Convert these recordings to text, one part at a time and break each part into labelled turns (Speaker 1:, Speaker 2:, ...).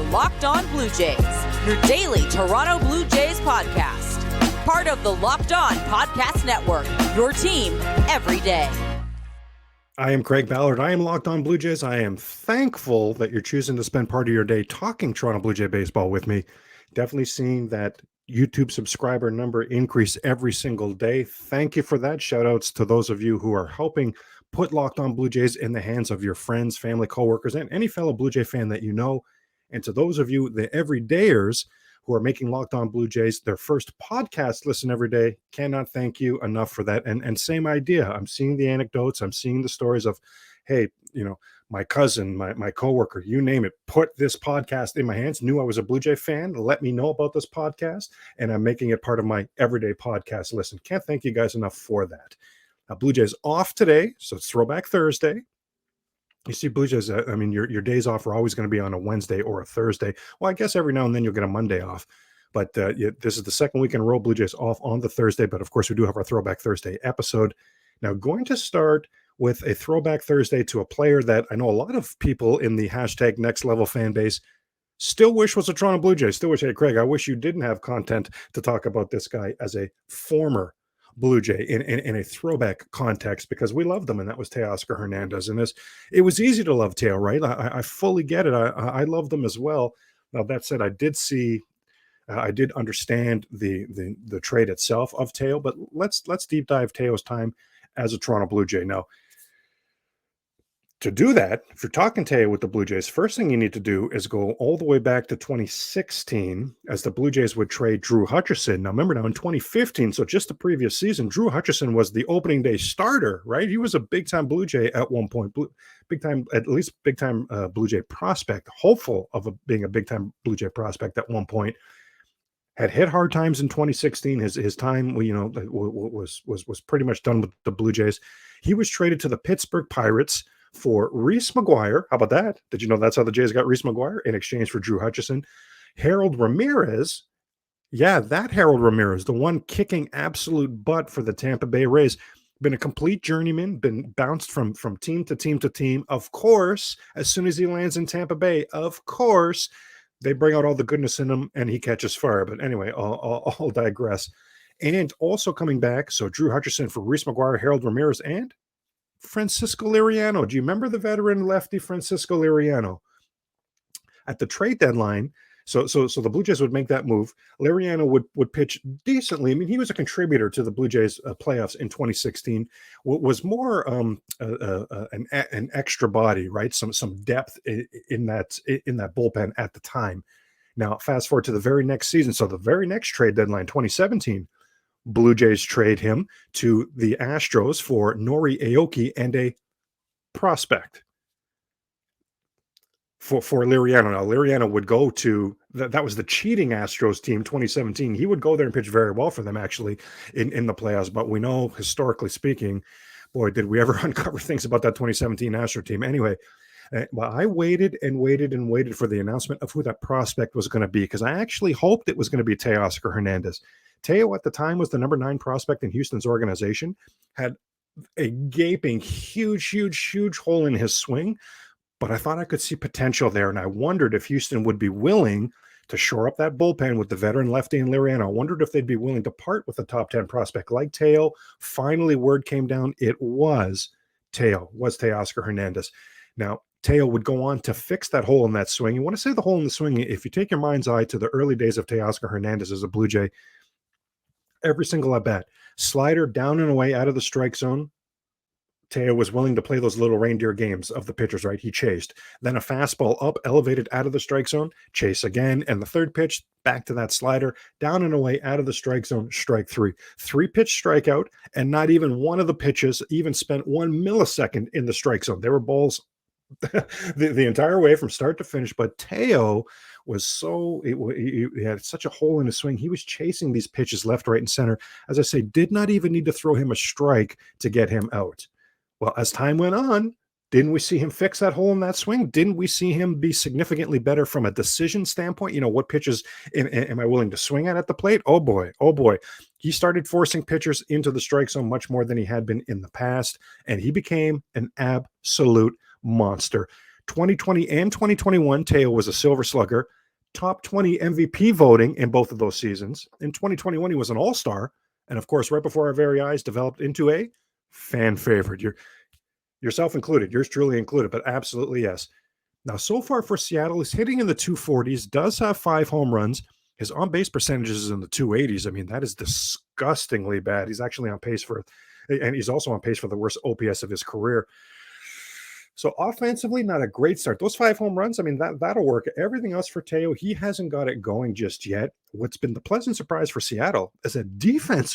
Speaker 1: are Locked On Blue Jays, your daily Toronto Blue Jays podcast. Part of the Locked On Podcast Network, your team every day.
Speaker 2: I am Craig Ballard. I am Locked On Blue Jays. I am thankful that you're choosing to spend part of your day talking Toronto Blue Jay baseball with me. Definitely seeing that YouTube subscriber number increase every single day. Thank you for that. Shout outs to those of you who are helping put Locked On Blue Jays in the hands of your friends, family, coworkers, and any fellow Blue Jay fan that you know. And to those of you, the everydayers who are making Locked On Blue Jays their first podcast listen every day, cannot thank you enough for that. And same idea. I'm seeing the anecdotes. I'm seeing the stories of, hey, you know, my cousin, my coworker, you name it, put this podcast in my hands, knew I was a Blue Jay fan, let me know about this podcast, and I'm making it part of my everyday podcast listen. Can't thank you guys enough for that. Blue Jays off today, so it's Throwback Thursday. You see, Blue Jays, I mean, your days off are always going to be on a Wednesday or a Thursday. Well, I guess every now and then you'll get a Monday off. But this is the second week in a row, Blue Jays off on the Thursday. But, of course, we do have our Throwback Thursday episode. Now, going to start with a Throwback Thursday to a player that I know a lot of people in the hashtag Next Level fan base still wish was a Toronto Blue Jay. Still wish, hey, Craig, I wish you didn't have content to talk about this guy as a former Blue Jay in a throwback context, because we loved them, and that was Teoscar Hernandez. And it was easy to love Teo, right? I fully get it. I love them as well. Now, that said, I did understand the trade itself of Teo, but let's deep dive Teo's time as a Toronto Blue Jay. Now, to do that, if you're talking Teo with the Blue Jays, first thing you need to do is go all the way back to 2016 as the Blue Jays would trade Drew Hutchison. Now, remember now in 2015, so just the previous season, Drew Hutchison was the opening day starter, right? He was a big-time Blue Jay at one point, big-time Blue Jay prospect, hopeful of being a big-time Blue Jay prospect at one point. Had hit hard times in 2016. His time, was pretty much done with the Blue Jays. He was traded to the Pittsburgh Pirates for Reese McGuire. How about that? Did you know that's how the Jays got Reese McGuire in exchange for Drew Hutchison? Harold Ramirez. Yeah, that Harold Ramirez, the one kicking absolute butt for the Tampa Bay Rays. Been a complete journeyman, been bounced from team to team to team. Of course, as soon as he lands in Tampa Bay, of course, they bring out all the goodness in him and he catches fire. But anyway, I'll digress. And also coming back, so Drew Hutchison for Reese McGuire, Harold Ramirez, and Francisco Liriano. Do you remember the veteran lefty Francisco Liriano? At the trade deadline, so the Blue Jays would make that move. Liriano would pitch decently. I mean, he was a contributor to the Blue Jays playoffs in 2016. Was more an extra body, right? Some depth in that bullpen at the time. Now, fast forward to the very next season. So the very next trade deadline, 2017. Blue Jays trade him to the Astros for Nori Aoki and a prospect for Liriano. Now, Liriano would go to that was the cheating Astros team, 2017. He would go there and pitch very well for them, actually, in the playoffs. But we know, historically speaking, boy, did we ever uncover things about that 2017 Astro team. Anyway, well, I waited and waited and waited for the announcement of who that prospect was going to be, because I actually hoped it was going to be Teoscar Hernandez. Teo at the time was the number 9 prospect in Houston's organization, had a gaping, huge hole in his swing, but I thought I could see potential there, and I wondered if Houston would be willing to shore up that bullpen with the veteran lefty and Liriano. I wondered if they'd be willing to part with a top 10 prospect like Teo. Finally, word came down. It was Teoscar Hernandez. Now, Teo would go on to fix that hole in that swing. You want to say the hole in the swing, if you take your mind's eye to the early days of Teoscar Hernandez as a Blue Jay, every single at bat, slider down and away out of the strike zone. Teo was willing to play those little reindeer games of the pitchers, right? He chased. Then a fastball up, elevated out of the strike zone, chase again. And the third pitch, back to that slider, down and away out of the strike zone, strike 3. 3-pitch strikeout, and not even one of the pitches even spent 1 millisecond in the strike zone. There were balls the entire way from start to finish. But Teo was he had such a hole in his swing. He was chasing these pitches left, right, and center. As I say, did not even need to throw him a strike to get him out. Well, as time went on, didn't we see him fix that hole in that swing? Didn't we see him be significantly better from a decision standpoint? You know, what pitches am I willing to swing at the plate? Oh boy. He started forcing pitchers into the strike zone much more than he had been in the past, and he became an absolute monster. 2020 and 2021, Teo was a Silver Slugger, top 20 MVP voting in both of those seasons. In 2021, he was an all-star, and of course, right before our very eyes, developed into a fan favorite. Yourself included, yours truly included, but absolutely yes. Now, so far for Seattle, he's hitting in the 240s, does have 5 home runs. His on-base percentage is in the 280s. I mean, that is disgustingly bad. He's actually on pace for, and he's also on pace for the worst OPS of his career. So offensively, not a great start. Those 5 home runs, I mean, that'll work. Everything else for Teo, he hasn't got it going just yet. What's been the pleasant surprise for Seattle is that defense,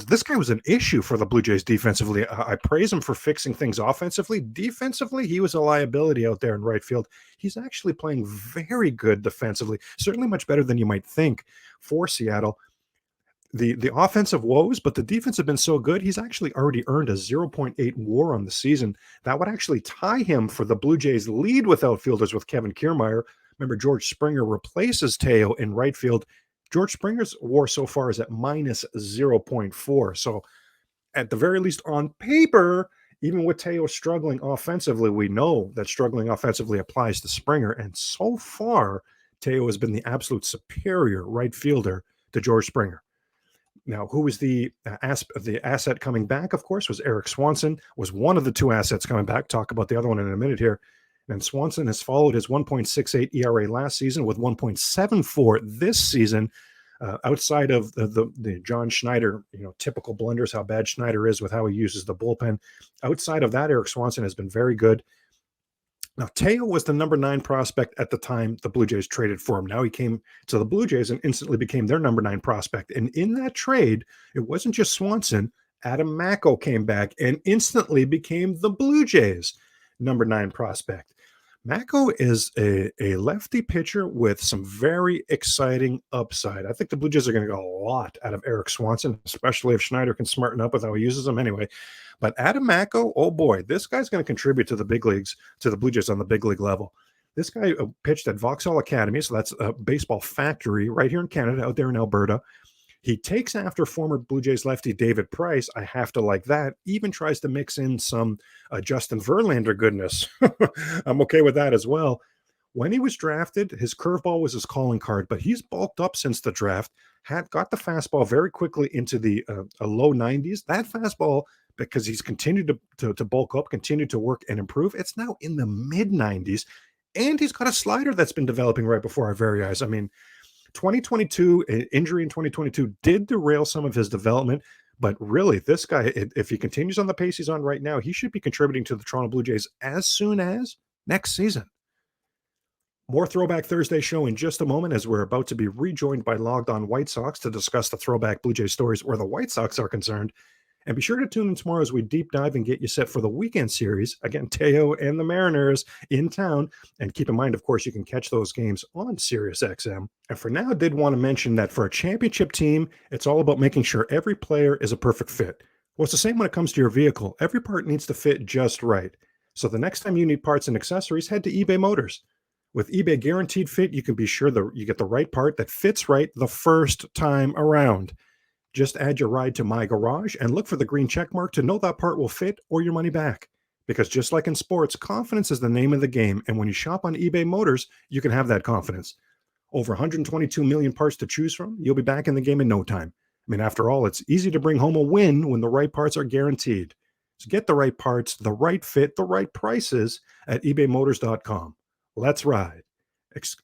Speaker 2: this guy was an issue for the Blue Jays defensively. I praise him for fixing things offensively. Defensively, he was a liability out there in right field. He's actually playing very good defensively, certainly much better than you might think for Seattle. The offensive woes, but the defense have been so good, he's actually already earned a 0.8 WAR on the season. That would actually tie him for the Blue Jays lead with outfielders with Kevin Kiermaier. Remember, George Springer replaces Teo in right field. George Springer's WAR so far is at minus 0.4. So at the very least on paper, even with Teo struggling offensively, we know that struggling offensively applies to Springer. And so far, Teo has been the absolute superior right fielder to George Springer. Now, who was the asset coming back, of course, was Eric Swanson, was one of the 2 assets coming back. Talk about the other one in a minute here. And Swanson has followed his 1.68 ERA last season with 1.74 this season, outside of the John Schneider, typical blunders, how bad Schneider is with how he uses the bullpen. Outside of that, Eric Swanson has been very good. Now, Teo was the number 9 prospect at the time the Blue Jays traded for him. Now he came to the Blue Jays and instantly became their number 9 prospect. And in that trade, it wasn't just Swanson. Adam Macko came back and instantly became the Blue Jays' number 9 prospect. Macko is a lefty pitcher with some very exciting upside. I think the Blue Jays are going to get a lot out of Eric Swanson, especially if Schneider can smarten up with how he uses him anyway. But Adam Macko, oh boy, this guy's going to contribute to the big leagues, to the Blue Jays on the big league level. This guy pitched at Vauxhall Academy, so that's a baseball factory right here in Canada, out there in Alberta. He takes after former Blue Jays lefty David Price. I have to like that. Even tries to mix in some Justin Verlander goodness. I'm okay with that as well. When he was drafted, his curveball was his calling card, but he's bulked up since the draft, got the fastball very quickly into the low 90s. That fastball, because he's continued to bulk up, continued to work and improve, it's now in the mid 90s. And he's got a slider that's been developing right before our very eyes. I mean, 2022, injury in 2022 did derail some of his development, but really this guy, if he continues on the pace he's on right now, he should be contributing to the Toronto Blue Jays as soon as next season. More Throwback Thursday show in just a moment, as we're about to be rejoined by Logged On White Sox to discuss the Throwback Blue Jays stories where the White Sox are concerned. And be sure to tune in tomorrow as we deep dive and get you set for the weekend series. Again, Teo and the Mariners in town. And keep in mind, of course, you can catch those games on SiriusXM. And for now, I did want to mention that for a championship team, it's all about making sure every player is a perfect fit. Well, it's the same when it comes to your vehicle. Every part needs to fit just right. So the next time you need parts and accessories, head to eBay Motors. With eBay Guaranteed Fit, you can be sure that you get the right part that fits right the first time around. Just add your ride to My Garage and look for the green check mark to know that part will fit or your money back. Because just like in sports, confidence is the name of the game. And when you shop on eBay Motors, you can have that confidence. Over 122 million parts to choose from, you'll be back in the game in no time. I mean, after all, it's easy to bring home a win when the right parts are guaranteed. So get the right parts, the right fit, the right prices at ebaymotors.com. Let's ride.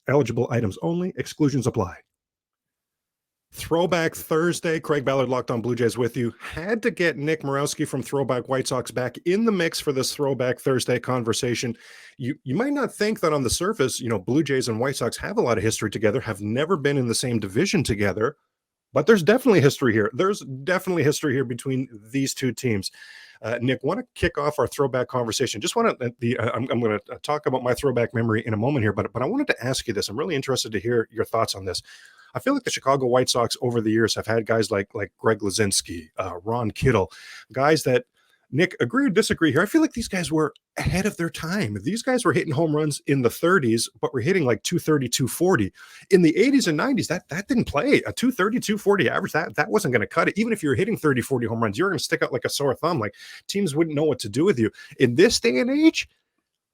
Speaker 2: Eligible items only. Exclusions apply. Throwback Thursday. Craig Ballard, Locked On Blue Jays with you. Had to get Nick Morawski from Throwback White Sox back in the mix for this Throwback Thursday conversation. You might not think that on the surface, Blue Jays and White Sox have a lot of history together, have never been in the same division together, but there's definitely history here. There's definitely history here between these two teams. Nick, want to kick off our throwback conversation. Just want to, I'm going to talk about my throwback memory in a moment here, but I wanted to ask you this. I'm really interested to hear your thoughts on this. I feel like the Chicago White Sox over the years have had guys like Greg Luzinski, Ron Kittle, guys that, Nick, agree or disagree here? I feel like these guys were ahead of their time. These guys were hitting home runs in the 30s, but were hitting like 230, 240. In the 80s and 90s, that didn't play. A 230, 240 average, that wasn't going to cut it. Even if you were hitting 30, 40 home runs, you're going to stick out like a sore thumb. Like teams wouldn't know what to do with you. In this day and age,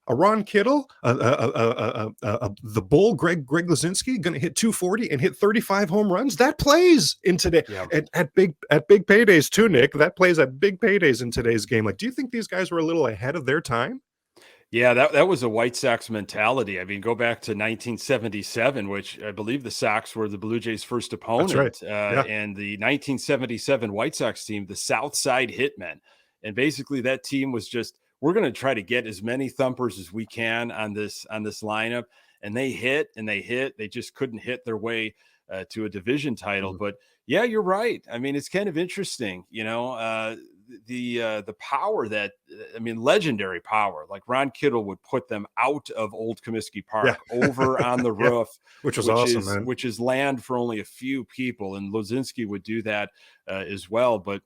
Speaker 2: A Ron Kittle, the bull Greg Lazinski going to hit 240 and hit 35 home runs. That plays in today
Speaker 3: Yeah.
Speaker 2: at big paydays too, Nick. That plays at big paydays in today's game. Like, do you think these guys were a little ahead of their time?
Speaker 3: Yeah, that was a White Sox mentality. I mean, go back to 1977, which I believe the Sox were the Blue Jays' first opponent.
Speaker 2: That's right. Yeah.
Speaker 3: And the 1977 White Sox team, the South Side Hitmen. And basically that team was just, we're going to try to get as many thumpers as we can on this lineup. And they hit and they hit. They just couldn't hit their way to a division title.
Speaker 2: Mm-hmm.
Speaker 3: But yeah, you're right. I mean, it's kind of interesting, the power that, legendary power, like Ron Kittle would put them out of Old Comiskey Park over on the roof,
Speaker 2: which was awesome, man.
Speaker 3: Which is land for only a few people. And Lozinski would do that as well. But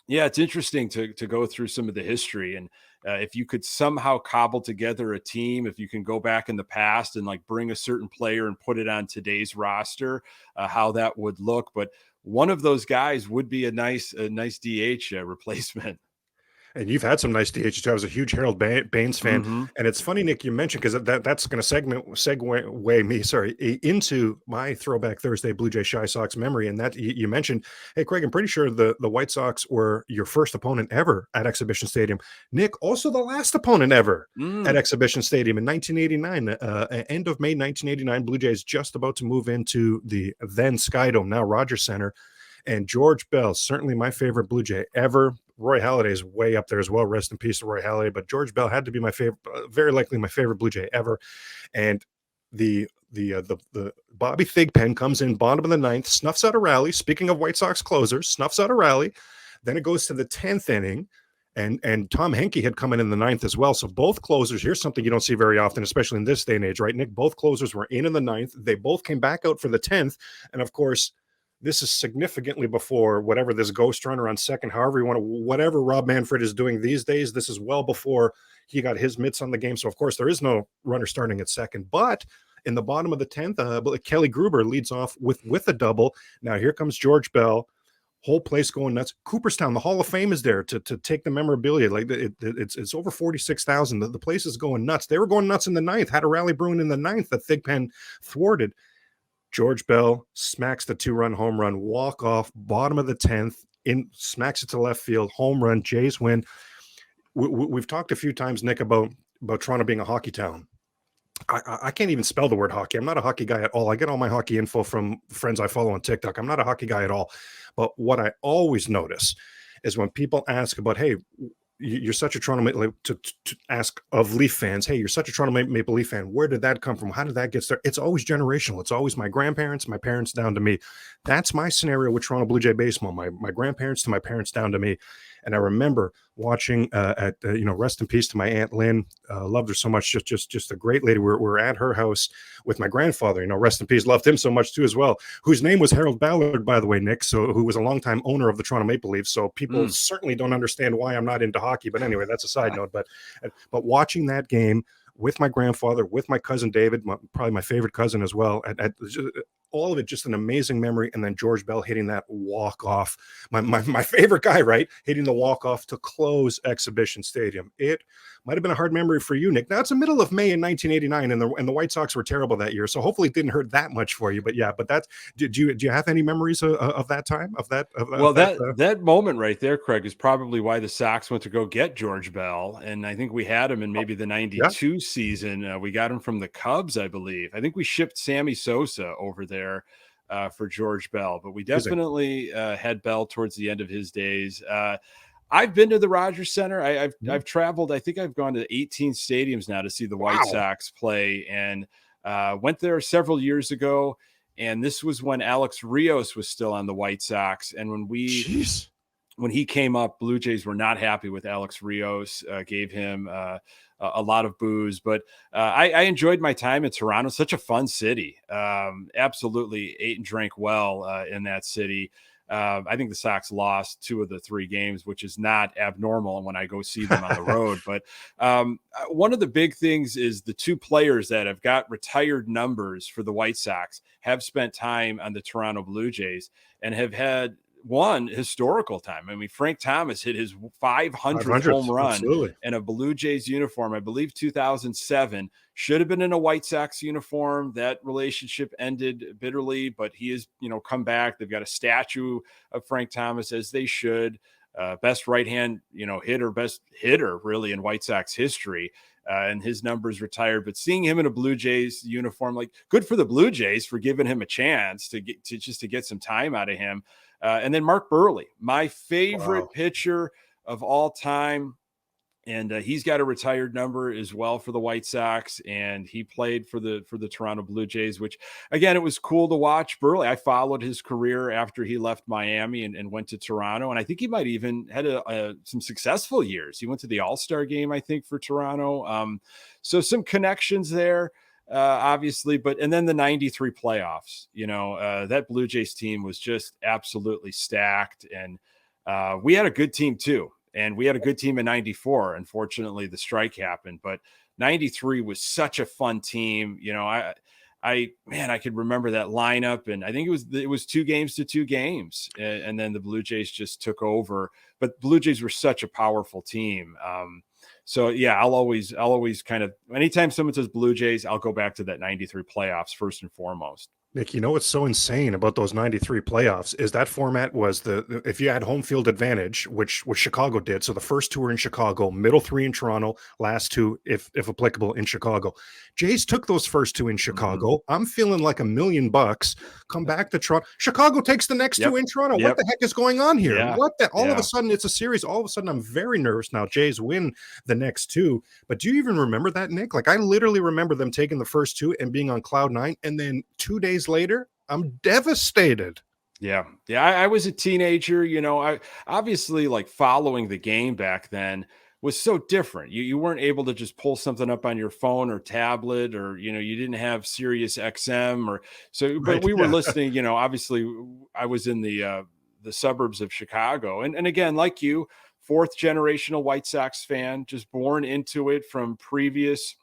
Speaker 3: yeah, it's interesting to go through some of the history. And if you could somehow cobble together a team, if you can go back in the past and like bring a certain player and put it on today's roster, how that would look. But one of those guys would be a nice DH replacement.
Speaker 2: And you've had some nice DHs. I was a huge Harold Baines fan.
Speaker 3: Mm-hmm.
Speaker 2: And it's funny, Nick, you mentioned, because that's going to segue me, into my Throwback Thursday Blue Jay Shy Sox memory. And that you mentioned, hey, Craig, I'm pretty sure the White Sox were your first opponent ever at Exhibition Stadium. Nick, also the last opponent ever at Exhibition Stadium in 1989. End of May 1989, Blue Jays just about to move into the then Skydome, now Rogers Center. And George Bell, certainly my favorite Blue Jay ever. Roy Halladay's way up there as well. Rest in peace to Roy Halladay. But George Bell had to be my favorite, very likely my favorite Blue Jay ever. And the Bobby Thigpen comes in bottom of the ninth, snuffs out a rally. Speaking of White Sox closers, snuffs out a rally. Then it goes to the 10th inning. And Tom Henke had come in the ninth as well. So both closers, here's something you don't see very often, especially in this day and age, right, Nick? Both closers were in the ninth. They both came back out for the 10th. And of course, this is significantly before whatever this ghost runner on second, however you want to, whatever Rob Manfred is doing these days. This is well before he got his mitts on the game. So, of course, there is no runner starting at second. But in the bottom of the 10th, Kelly Gruber leads off with a double. Now, here comes George Bell. Whole place going nuts. Cooperstown, the Hall of Fame is there to take the memorabilia. Like it's over 46,000. The place is going nuts. They were going nuts in the ninth. Had a rally brewing in the ninth that Thigpen thwarted. George Bell smacks the 2-run home run, walk off, bottom of the 10th, smacks it to left field, home run, Jays win. We've talked a few times, Nick, about Toronto being a hockey town. I can't even spell the word hockey. I'm not a hockey guy at all. I get all my hockey info from friends I follow on TikTok. I'm not a hockey guy at all. But what I always notice is when people ask about, hey, you're such a Toronto, to ask of Leaf fans, hey, you're such a Toronto Maple Leaf fan. Where did that come from? How did that get started? It's always generational. It's always my grandparents, my parents down to me. That's my scenario with Toronto Blue Jay baseball. My grandparents to my parents down to me. And I remember watching rest in peace to my Aunt Lynn. Loved her so much. Just a great lady. We're at her house with my grandfather, rest in peace. Loved him so much too as well. Whose name was Harold Ballard, by the way, Nick. So who was a longtime owner of the Toronto Maple Leafs. So people certainly don't understand why I'm not into hockey. But anyway, that's a side note. But watching that game with my grandfather, with my cousin David, probably my favorite cousin as well, all of it just an amazing memory. And then George Bell hitting that walk-off, my favorite guy, right? Hitting the walk-off to close Exhibition Stadium. It might have been a hard memory for you, Nick. Now, it's the middle of May in 1989, and the White Sox were terrible that year, so hopefully it didn't hurt that much for you. But yeah, do you have any memories of that time?
Speaker 3: That moment right there, Craig, is probably why the Sox went to go get George Bell, and I think we had him in maybe the 92 season. We got him from the Cubs, I believe. I think we shipped Sammy Sosa over there for George Bell, but we definitely had Bell towards the end of his days. I've been to the Rogers Center. I've traveled. I think I've gone to 18 stadiums now to see the White Sox play, and went there several years ago. And this was when Alex Rios was still on the White Sox. And when he came up, Blue Jays were not happy with Alex Rios, gave him a lot of boos. But I enjoyed my time in Toronto. Such a fun city. Absolutely ate and drank well in that city. I think the Sox lost 2 of the 3 games, which is not abnormal when I go see them on the road. But one of the big things is the 2 players that have got retired numbers for the White Sox have spent time on the Toronto Blue Jays and have had one, historical time. I mean, Frank Thomas hit his 500th home run
Speaker 2: absolutely.
Speaker 3: in a Blue Jays uniform, I believe 2007. Should have been in a White Sox uniform. That relationship ended bitterly, but he has, come back. They've got a statue of Frank Thomas, as they should. Best right-hand, best hitter really in White Sox history. And his numbers retired, but seeing him in a Blue Jays uniform, like, good for the Blue Jays for giving him a chance to get some time out of him. And then Mark Burley, my favorite pitcher of all time. And he's got a retired number as well for the White Sox, and he played for the Toronto Blue Jays, which, again, it was cool to watch Burley. I followed his career after he left Miami and went to Toronto, and I think he might even had some successful years. He went to the All-Star game, I think, for Toronto. So some connections there, obviously. And then the 93 playoffs, that Blue Jays team was just absolutely stacked, and we had a good team too. And we had a good team in 94. Unfortunately, the strike happened, but 93 was such a fun team. I could remember that lineup, and I think it was 2 games to 2 games. And then the Blue Jays just took over, but Blue Jays were such a powerful team. So yeah, I'll always kind of, anytime someone says Blue Jays, I'll go back to that 93 playoffs first and foremost.
Speaker 2: Nick, what's so insane about those 93 playoffs is that format was if you had home field advantage, which Chicago did. So the first 2 were in Chicago, middle 3 in Toronto, last 2, if applicable, in Chicago. Jays took those first 2 in Chicago. Mm-hmm. I'm feeling like $1 million. Come back to Toronto. Chicago takes the next 2 in Toronto. What the heck is going on here?
Speaker 3: Yeah.
Speaker 2: All of a sudden it's a series. All of a sudden I'm very nervous now. Jays win the next 2. But do you even remember that, Nick? Like, I literally remember them taking the first 2 and being on cloud 9, and then 2 days later, I'm devastated.
Speaker 3: Yeah. I was a teenager, I obviously, like, following the game back then was so different. You weren't able to just pull something up on your phone or tablet, or, you didn't have Sirius XM or so, but we were listening, obviously I was in the suburbs of Chicago. And again, like you, 4th generational White Sox fan, just born into it from previous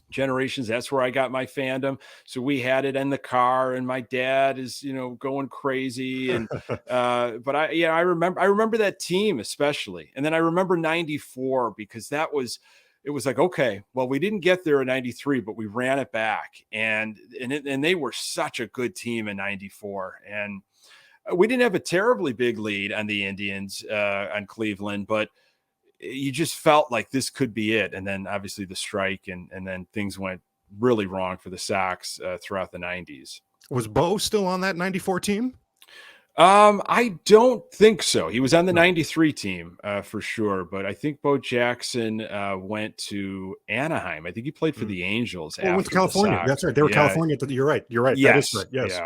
Speaker 3: generations. That's where I got my fandom. So we had it in the car, and my dad is, going crazy. And, but I remember that team especially. And then I remember 94, because it was like, okay, well, we didn't get there in 93, but we ran it back, and they were such a good team in 94. And we didn't have a terribly big lead on the Indians, on Cleveland, but you just felt like this could be it. And then obviously the strike, and then things went really wrong for the Sox throughout the 90s.
Speaker 2: Was Bo still on that 94 team?
Speaker 3: I don't think so. He was on the 93 team for sure, but I think Bo Jackson went to Anaheim. I think he played for the Angels.
Speaker 2: He went to California. That's right. They were California. You're right.
Speaker 3: Yes.
Speaker 2: That is right. Yes.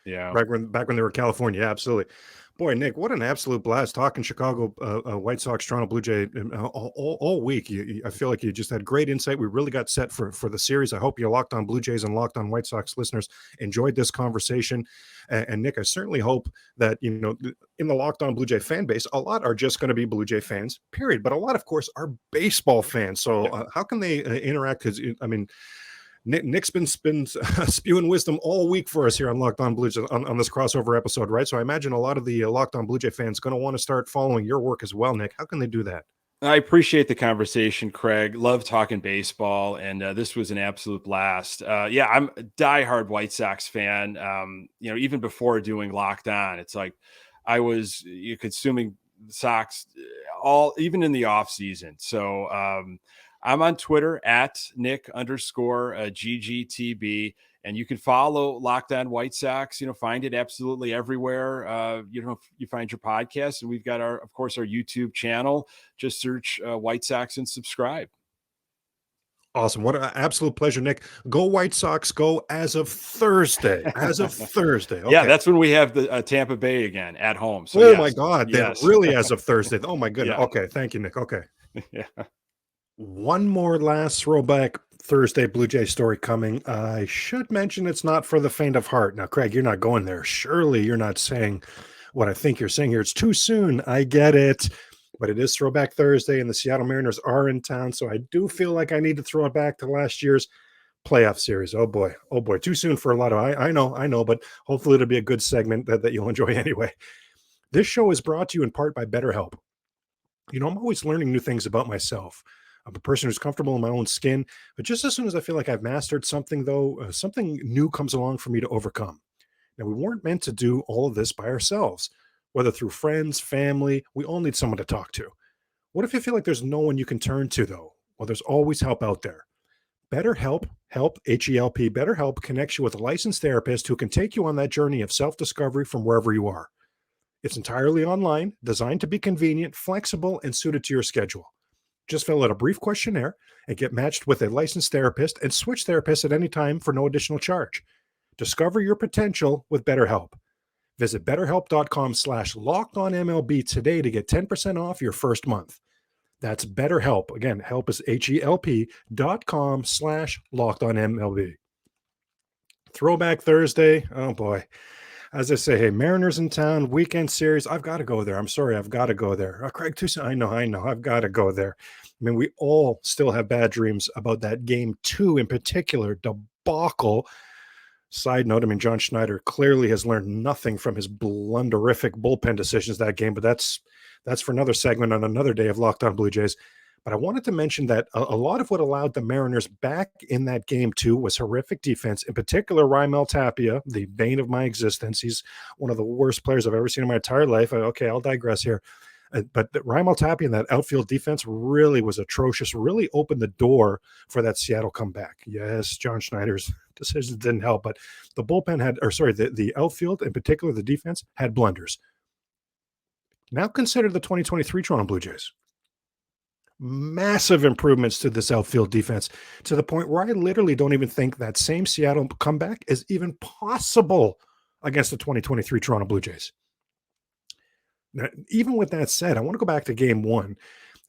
Speaker 3: Yeah.
Speaker 2: Back when they were California. Yeah, absolutely. Boy, Nick, what an absolute blast talking Chicago White Sox, Toronto Blue Jay all week. I feel like you just had great insight. We really got set for the series. I hope you Locked On Blue Jays and Locked On White Sox listeners enjoyed this conversation. And Nick, I certainly hope that, in the Locked On Blue Jay fan base, a lot are just going to be Blue Jay fans, period. But a lot, of course, are baseball fans. So how can they interact? Because, Nick's been spewing wisdom all week for us here on Locked On Blue Jays on this crossover episode, right? So I imagine a lot of the Locked On Blue Jay fans going to want to start following your work as well, Nick. How can they do that?
Speaker 3: I appreciate the conversation, Craig. Love talking baseball, and this was an absolute blast. I'm a diehard White Sox fan. Even before doing Locked On, it's like I was consuming the Sox even in the off season. So I'm on Twitter at Nick_GGTB, and you can follow Locked On White Sox. Find it absolutely everywhere. You find your podcast, and we've got our YouTube channel. Just search White Sox and subscribe.
Speaker 2: Awesome. What an absolute pleasure, Nick. Go White Sox, go as of Thursday. Okay.
Speaker 3: Yeah, that's when we have the Tampa Bay again at home. So
Speaker 2: my God. Yes. Really as of Thursday. Oh, my goodness. Yeah. Okay. Thank you, Nick. Okay.
Speaker 3: Yeah.
Speaker 2: One more last Throwback Thursday Blue Jay story coming. I should mention it's not for the faint of heart. Now, Craig, you're not going there. Surely you're not saying what I think you're saying here. It's too soon. I get it. But it is Throwback Thursday, and the Seattle Mariners are in town. So I do feel like I need to throw it back to last year's playoff series. Oh, boy. Too soon for a lot of, I know, but hopefully it'll be a good segment that you'll enjoy anyway. This show is brought to you in part by BetterHelp. You know, I'm always learning new things about myself. I'm a person who's comfortable in my own skin, but just as soon as I feel like I've mastered something, though, something new comes along for me to overcome. Now, we weren't meant to do all of this by ourselves, whether through friends, family, we all need someone to talk to. What if you feel like there's no one you can turn to, though? Well, there's always help out there. BetterHelp, Help, BetterHelp connects you with a licensed therapist who can take you on that journey of self-discovery from wherever you are. It's entirely online, designed to be convenient, flexible, and suited to your schedule. Just fill out a brief questionnaire and get matched with a licensed therapist and switch therapists at any time for no additional charge. Discover your potential with BetterHelp. Visit betterhelp.com/lockedonmlb today to get 10% off your first month. That's BetterHelp. Again, help is HELP.com/lockedonmlb. Throwback Thursday. Oh boy. As I say, hey, Mariners in town, weekend series. I've got to go there. I'm sorry, I've got to go there. Craig Tucson, I know. I've got to go there. I mean, we all still have bad dreams about that game 2 in particular, debacle. Side note, I mean, John Schneider clearly has learned nothing from his blunderific bullpen decisions that game, but that's for another segment on another day of Locked On Blue Jays. But I wanted to mention that a lot of what allowed the Mariners back in that game 2 was horrific defense, in particular Raimel Tapia, the bane of my existence. He's one of the worst players I've ever seen in my entire life. Okay, I'll digress here. But Raimel Tapia in that outfield defense really was atrocious, really opened the door for that Seattle comeback. Yes, John Schneider's decisions didn't help, but the bullpen had, the outfield, in particular the defense, had blunders. Now consider the 2023 Toronto Blue Jays. Massive improvements to this outfield defense to the point where I literally don't even think that same Seattle comeback is even possible against the 2023 Toronto Blue Jays. Now, even with that said, I want to go back to game 1,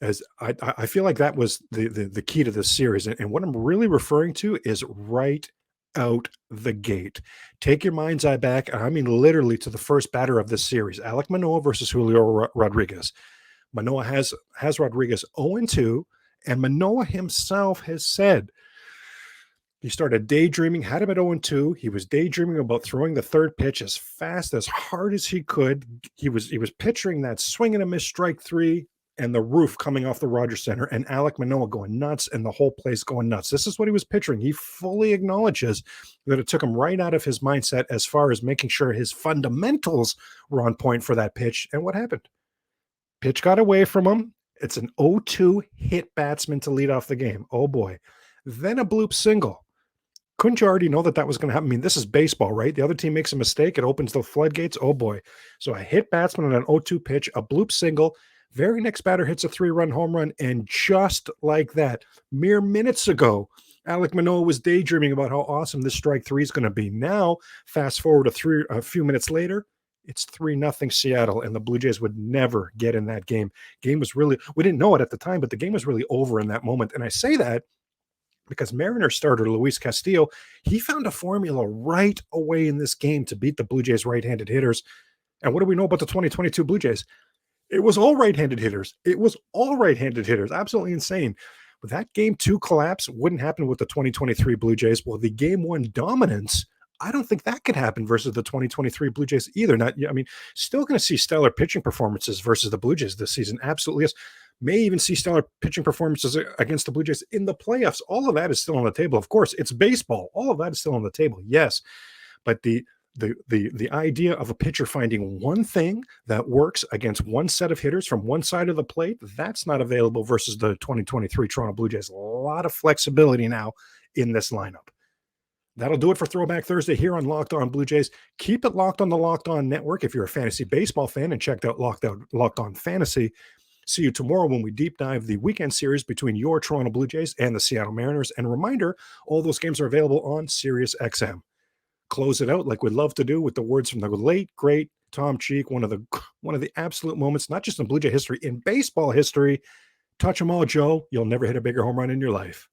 Speaker 2: as I feel like that was the key to this series. And what I'm really referring to is right out the gate. Take your mind's eye back. I mean, literally to the first batter of this series, Alek Manoah versus Julio Rodriguez. Manoah has Rodriguez 0-2, and Manoah himself has said he started daydreaming, had him at 0-2. He was daydreaming about throwing the third pitch as fast, as hard as he could. He was picturing that swing and a miss strike 3 and the roof coming off the Rogers Center and Alek Manoah going nuts and the whole place going nuts. This is what he was picturing. He fully acknowledges that it took him right out of his mindset as far as making sure his fundamentals were on point for that pitch. And what happened? Pitch got away from him. It's an 0-2 hit batsman to lead off the game. Oh boy. Then a bloop single. Couldn't you already know that was going to happen? I mean, this is baseball, right? The other team makes a mistake. It opens the floodgates. Oh boy. So a hit batsman on an 0-2 pitch, a bloop single. Very next batter hits a 3-run home run. And just like that, mere minutes ago, Alek Manoah was daydreaming about how awesome this strike 3 is going to be. Now, fast forward a few minutes later, it's 3-0 Seattle, and the Blue Jays would never get in that game. Game was really, we didn't know it at the time, but the game was really over in that moment. And I say that because Mariners starter Luis Castillo, he found a formula right away in this game to beat the Blue Jays right-handed hitters. And what do we know about the 2022 Blue Jays? It was all right-handed hitters. Absolutely insane. But that game 2 collapse wouldn't happen with the 2023 Blue Jays. Well, the game 1 dominance, I don't think that could happen versus the 2023 Blue Jays either. Still going to see stellar pitching performances versus the Blue Jays this season. Absolutely yes. May even see stellar pitching performances against the Blue Jays in the playoffs. All of that is still on the table. Of course, it's baseball. All of that is still on the table. Yes. But the idea of a pitcher finding one thing that works against one set of hitters from one side of the plate, that's not available versus the 2023 Toronto Blue Jays. A lot of flexibility now in this lineup. That'll do it for Throwback Thursday here on Locked On Blue Jays. Keep it locked on the Locked On Network if you're a fantasy baseball fan and checked out Locked On Fantasy. See you tomorrow when we deep dive the weekend series between your Toronto Blue Jays and the Seattle Mariners. And a reminder, all those games are available on SiriusXM. Close it out like we love to do with the words from the late, great Tom Cheek, one of the absolute moments, not just in Blue Jay history, in baseball history. Touch them all, Joe. You'll never hit a bigger home run in your life.